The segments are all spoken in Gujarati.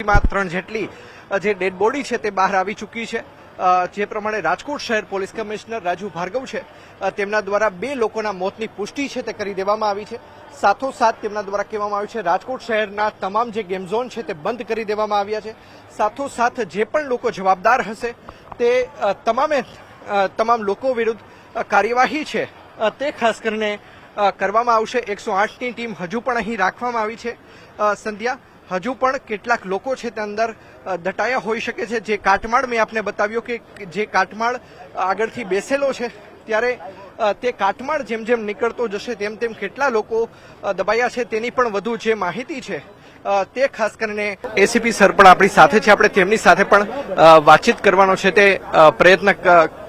હાલમાં 3 જેટલી જે ડેડ બોડી છે તે બહાર આવી ચૂકી છે। જે પ્રમાણે રાજકોટ શહેર પોલીસ કમિશનર રાજુ ભાર્ગવ છે તેમના દ્વારા 2 લોકોના મોતની પુષ્ટિ છે તે કરી દેવામાં આવી છે। સાથોસાથ તેમના દ્વારા કહેવામાં આવ્યું છે રાજકોટ શહેરના તમામ જે ગેમ ઝોન છે તે બંધ કરી દેવામાં આવ્યા છે। સાથોસાથ જે પણ લોકો જવાબદાર હશે તે તમામ લોકો વિરુદ્ધ કાર્યવાહી છે તે ખાસ કરીને કરવામાં આવશે। 108ની ટીમ હજુ પણ અહીં રાખવામાં આવી છે। સંધ્યા, હજુ પણ કેટલાક લોકો છે તે અંદર દટાયા હોઈ શકે છે। જે કાટમાળ મેં આપને બતાવ્યો કે જે કાટમાળ આગળથી બેસેલો છે ત્યારે તે કાટમાળ જેમ જેમ નીકળતો જશે તેમ તેમ કેટલા લોકો દબાયા છે તેની પણ વધુ જે માહિતી છે તે ખાસ કરીને એસીપી સર પણ આપણી સાથે છે, આપણે તેમની સાથે પણ વાતચીત કરવાનો છે તે પ્રયત્ન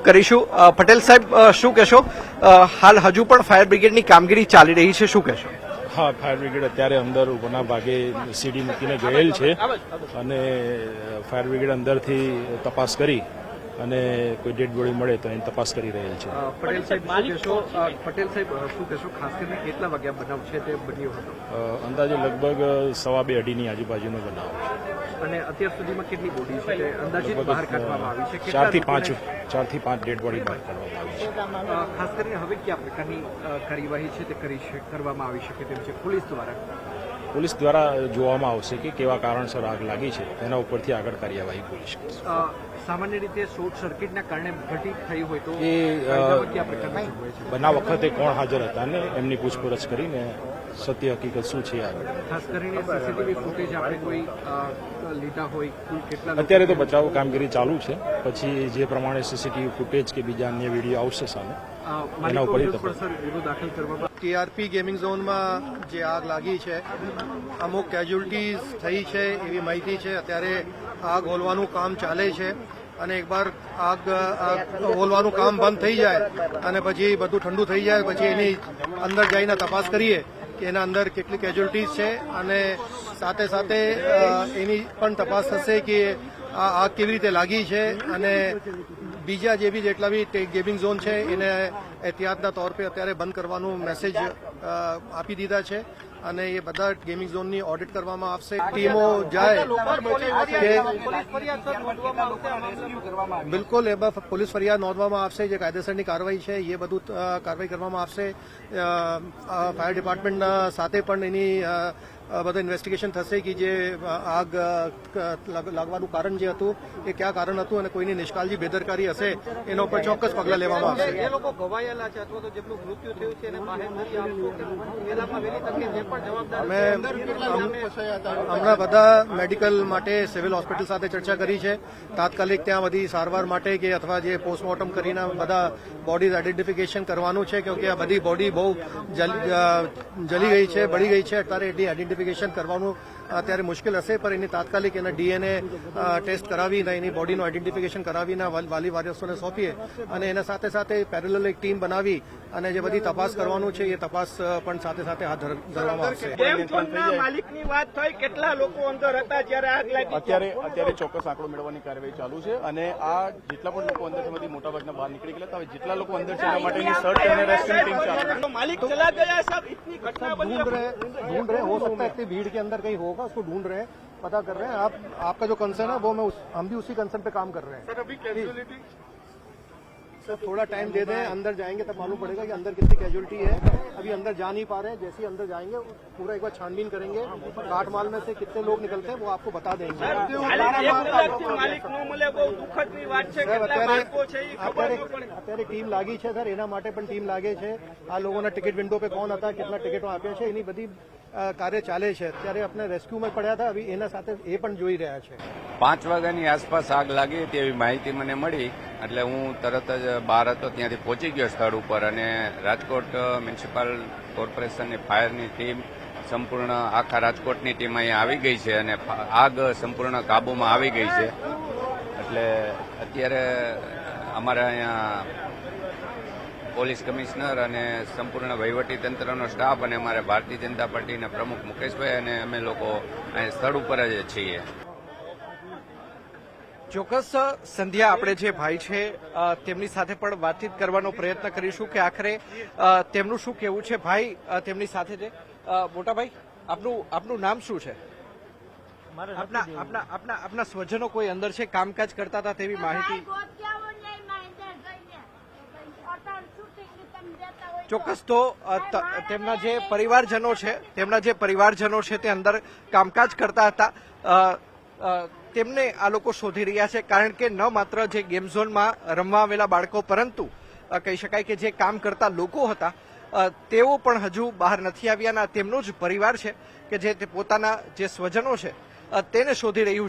કરીશું। પટેલ સાહેબ, શું કહેશો? હાલ હજુ પણ ફાયર બ્રિગેડની કામગીરી ચાલી રહી છે, શું કહેશો? હા, ફાયર બ્રિગેડ અત્યારે અંદર ઉપરના ભાગે સીડી મૂકીને ગયેલ છે અને ફાયર બ્રિગેડ અંદરથી તપાસ કરી અને કોઈ ડેડ બોડી મળે તો એની તપાસ કરી રહેલ છે। પટેલ સાહેબ શું કહેશો? ખાસ કરીને કેટલા વાગ્યા બનાવ છે તે બન્યો હતો? અંદાજે લગભગ 2:30-2:30ની આજુબાજુનો બનાવ છે અને અત્યાર સુધીમાં કેટલી બોડી છે તે અંદાજિત બહાર કાઢવામાં આવી છે? 4 થી 5 ડેડ બોડી બહાર કાઢવામાં આવી છે। ખાસ કરીને હવે કયા પ્રકારની કાર્યવાહી છે તે કરવામાં આવી શકે તેમ છે પોલીસ દ્વારા જોવામાં આવશે કે કેવા કારણસર આગ લાગી છે, તેના ઉપરથી આગળ કાર્યવાહી પોલીસ કરશે। સામાન્ય રીતે શોર્ટ સર્કિટના કારણે ઘટી થઈ હોય તો બનાવ વખતે કોણ હાજર હતા ને એમની પૂછપરછ કરીને સત્ય હકીકત શું છે આગળ ખાસ કરીને સીસીટીવી ફૂટેજ આપણે કોઈ લીધા હોય કેટલા? અત્યારે તો બચાવ કામગીરી ચાલુ છે, પછી જે પ્રમાણે સીસીટીવી ફૂટેજ કે બીજા અન્ય વિડીયો આવશે સામે એના ઉપર દાખલ કરવામાં। ટીઆરપી ગેમિંગ ઝોનમાં જે આગ લાગી છે અમુક કેઝ્યુઅલ્ટીઝ થઈ છે એવી માહિતી છે। અત્યારે આગ હોલવાનું કામ ચાલે છે અને એકવાર આગ હોલવાનું કામ બંધ થઈ જાય અને પછી બધું ઠંડુ થઈ જાય પછી એની અંદર જઈને તપાસ કરીએ કે એના અંદર કેટલી કેઝ્યુઅલ્ટીઝ છે અને સાથે સાથે એની પણ તપાસ થશે કે આ આગ કેવી રીતે લાગી છે અને બીજા જે બી જેટલા બી ગેમિંગ ઝોન છે એને એહતિયાતના તौर पे અત્યારે બંધ કરવાનું મેસેજ આપી દીધા છે અને એ બધા ગેમિંગ ઝોનની ઓડિટ કરવામાં આવશે। ટીમો જાય બિલકુલ એમાં પોલીસ ફરિયાદ નોંધવામાં આવશે, જે કાયદેસરની કાર્યવાહી છે એ બધું કાર્યવાહી કરવામાં આવશે। ફાયર ડિપાર્ટમેન્ટના સાથે પણ એની બધા ઇન્વેસ્ટિગેશન થશે કે જે આગ લાગવાનું કારણ જે હતું એ ક્યાં કારણ હતું અને કોઈની નિષ્કાળજી બેદરકારી હશે એના ઉપર ચોક્કસ પગલાં લેવામાં આવશે। જે લોકો ઘવાયેલા છે અથવા તો જેમનું મૃત્યુ થયું છે એને બાહેધરી આપશો કે વહેલામાં વહેલી તકે જે પણ જવાબદાર અમે હમણાં બધા મેડિકલ માટે સિવિલ હોસ્પિટલ સાથે ચર્ચા કરી છે। તાત્કાલિક ત્યાં બધી સારવાર માટે કે અથવા જે પોસ્ટમોર્ટમ કરીને બધા બોડીઝ આઈડેન્ટિફિકેશન કરવાનું છે, કેમકે આ બધી બોડી બહુ જલી ગઈ છે, બળી ગઈ છે, અત્યારે એટલી આઈડેન્ટિફિકેશન કરવાનું અત્યારે મુશ્કેલ હશે, પણ એની તાત્કાલિક એના ડીએનએ ટેસ્ટ કરાવીને એની બોડીનું આઈડેન્ટિફિકેશન કરાવીને વાલી વારિસોને સોંપીએ અને એના સાથે સાથે પેરેલલ એક ટીમ બનાવી અને જે બધી તપાસ કરવાનું છે એ તપાસ પણ સાથે સાથે હાથ ધરવામાં આવશે। માલિકની વાત થઈ, કેટલા લોકો અંદર હતા જ્યારે આગ લાગી? અત્યારે ચોક્કસ આંકડો મેળવવાની કાર્યવાહી ચાલુ છે અને આ જેટલા પણ લોકો અંદર છે મોટાભાગના બહાર નીકળી ગયા હતા। હવે જેટલા લોકો અંદર છે એના માટેની સર્ચ અને રેસ્ક્યુ ટીમ ચાલુ છે। मालिक चला गया सब, इतनी घटना ढूंढ रहे हो सकता है इतनी भीड़ के अंदर कहीं होगा, उसको ढूंढ रहे हैं, पता कर रहे हैं। आपका जो कंसर्न है वो हम भी उसी कंसर्न पे काम कर रहे हैं। सर अभी कैजुअलिटी सर थोड़ा टाइम दे दें, अंदर जाएंगे तब मालूम पड़ेगा कि अंदर कितनी कैजुअलिटी है। अभी अंदर जा नहीं पा रहे हैं, जैसे ही अंदर जाएंगे पूरा एक बार छानबीन करेंगे, काटमाल में से कितने लोग निकलते हैं वो आपको बता देंगे। અત્યારે ટીમ લાગી છે સર, એના માટે પણ ટીમ લાગે છે। આ લોકોના ટિકિટ વિન્ડો पे કોણ હતા, કેટલા ટિકિટો આપ્યા છે એની બધી કાર્ય ચાલે છે। અત્યારે આપણે રેસ્ક્યુમાં પડ્યા હતા, હવે એના સાથે એ પણ જોઈ રહ્યા છે। 5 વાગ્યાની આસપાસ આગ લાગી હતી એવી માહિતી મને મળી, એટલે હું તરત જ બહાર હતો ત્યાંથી પહોંચી ગયો સ્થળ ઉપર અને રાજકોટ મ્યુનિસિપલ કોર્પોરેશનની ફાયરની ટીમ સંપૂર્ણ આખા રાજકોટની ટીમ અહીંયા આવી ગઈ છે અને આગ સંપૂર્ણ કાબૂમાં આવી ગઈ છે। એટલે અત્યારે અમારે અહીંયા પોલીસ કમિશનર અને સંપૂર્ણ વહીવટી તંત્રનો સ્ટાફ અને અમારે ભારતીય જનતા પાર્ટીના પ્રમુખ મુકેશભાઈ અને અમે લોકો અહીં સ્થળ ઉપર જ છીએ। ચોક્કસ સંધ્યા, આપણે જે ભાઈ છે તેમની સાથે પણ વાતચીત કરવાનો પ્રયત્ન કરીશું કે આખરે તેમનું શું કહેવું છે। ભાઈ તેમની સાથે છે, મોટા ભાઈ આપનું નામ શું છે? આપના સ્વજનો કોઈ અંદર છે, કામકાજ કરતા હતા તેવી માહિતી? ચોક્કસ. તો તેમના જે પરિવારજનો છે તે અંદર કામકાજ કરતા હતા. તેમને આ લોકો શોધી રહ્યા છે, કારણ કે ન માત્ર જે ગેમ ઝોનમાં રમવા આવેલા બાળકો, પરંતુ કહી શકાય કે જે કામ કરતા લોકો હતા તેઓ પણ હજુ બહાર નથી આવ્યા. તેમનો જ પરિવાર છે કે જે પોતાના જે સ્વજનો છે તેને શોધી રહ્યું છે.